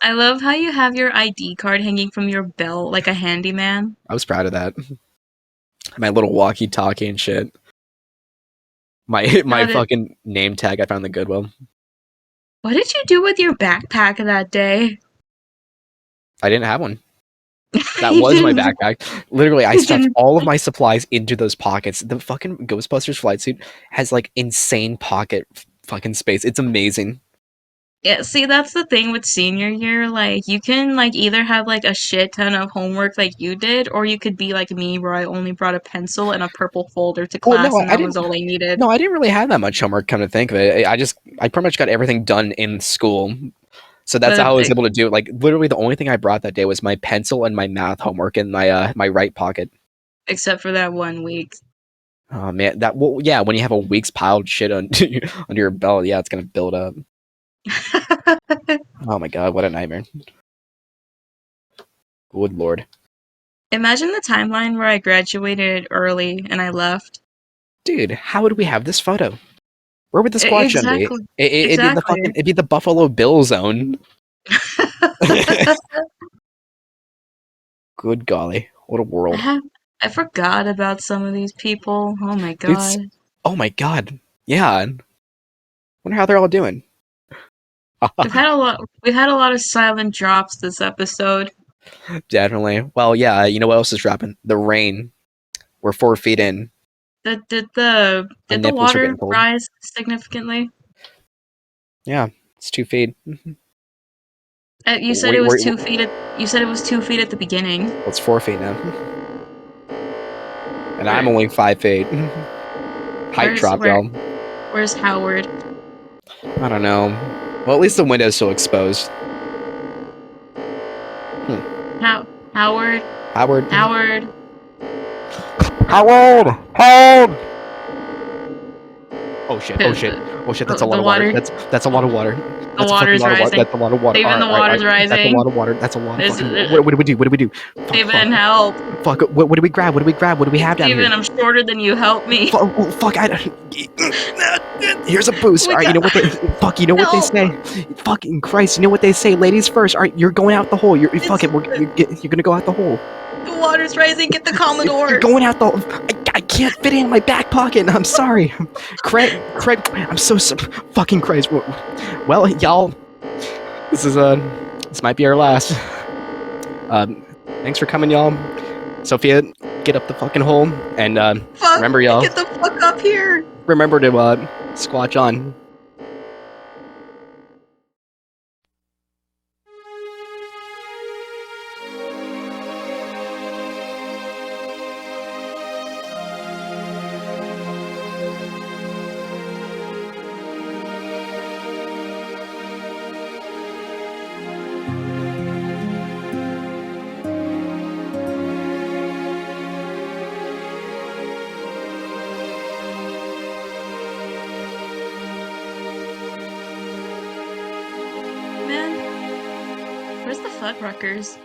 I love how you have your ID card hanging from your belt like a handyman. I was proud of that. My little walkie-talkie and shit. My How did fucking name tag I found in the Goodwill. What did you do with your backpack that day? I didn't have one. That You was my didn't. backpack. Literally, I You stuffed didn't. all of my supplies into those pockets. The fucking Ghostbusters flight suit has like insane pocket fucking space. It's amazing. Yeah, see, that's the thing with senior year. Like, you can like either have like a shit ton of homework like you did, or you could be like me, where I only brought a pencil and a purple folder to Well, no, class, and I that was didn't. all I needed. No, I didn't really have that much homework. Come to think of it, I pretty much got everything done in school. So that's But how I was able to do it. Like literally, the only thing I brought that day was my pencil and my math homework in my right pocket. except for that 1 week. Oh man, that well, yeah. When you have a week's piled shit under under your belt, yeah, it's gonna build up. Oh my god, what a nightmare! Good lord, Imagine the timeline where I graduated early and I left. dude, how would we have this photo? Where would the Squatch Zone be? Exactly. It'd be the fucking, Exactly. it'd be the Buffalo Bill zone. Good golly, what a I world, have I forgot about some of these people. Oh my dude! god. Oh my god, yeah. Wonder how they're all doing. We've had a lot of silent drops this episode. Definitely. Well, yeah. You know what else is dropping? The rain. We're 4 feet in. My Did the nipples are water getting cold. rise significantly? Yeah, it's 2 feet. You said it was We 2 feet you said it was 2 feet at the beginning. well, it's 4 feet now, and I'm Where only 5 feet. Height where's drop, where y'all. where's Howard? I don't know. Well, at least the window's still exposed. Hmm. How Howard? Howard. Howard. Howard. Howard. Oh shit! Oh shit! The, Oh shit! That's a lot the of water. water That's a lot of water. the That's a fucking water's lot of water. rising. That's a lot of water. Steven, the All water's right. That's a rising. lot of water. That's a lot of There's fucking. What do we do? What do we do? Fuck! Fuck! Steven, help. Fuck! What do we grab? What do we grab? What do we have down here? Steven, I'm shorter than you. Help me. Fuck! Oh, fuck! Here's a boost. We All right. You got know what they? Fuck! You know what they help. say? Fucking Christ! You know what they say? Ladies first. All right. You're going out the hole. You're fuck It's it. You're gonna go out the hole. the water's rising. Get the You're Commodore. going out the. I can't fit it in my back pocket. I'm sorry. Craig. I'm so fucking Christ. Well, y'all. This might be our last. Thanks for coming, y'all. Sophia, get up the fucking hole, and Fuck. remember, y'all. Get the fuck up here. Remember to squatch on. Man, where's the Fuddruckers?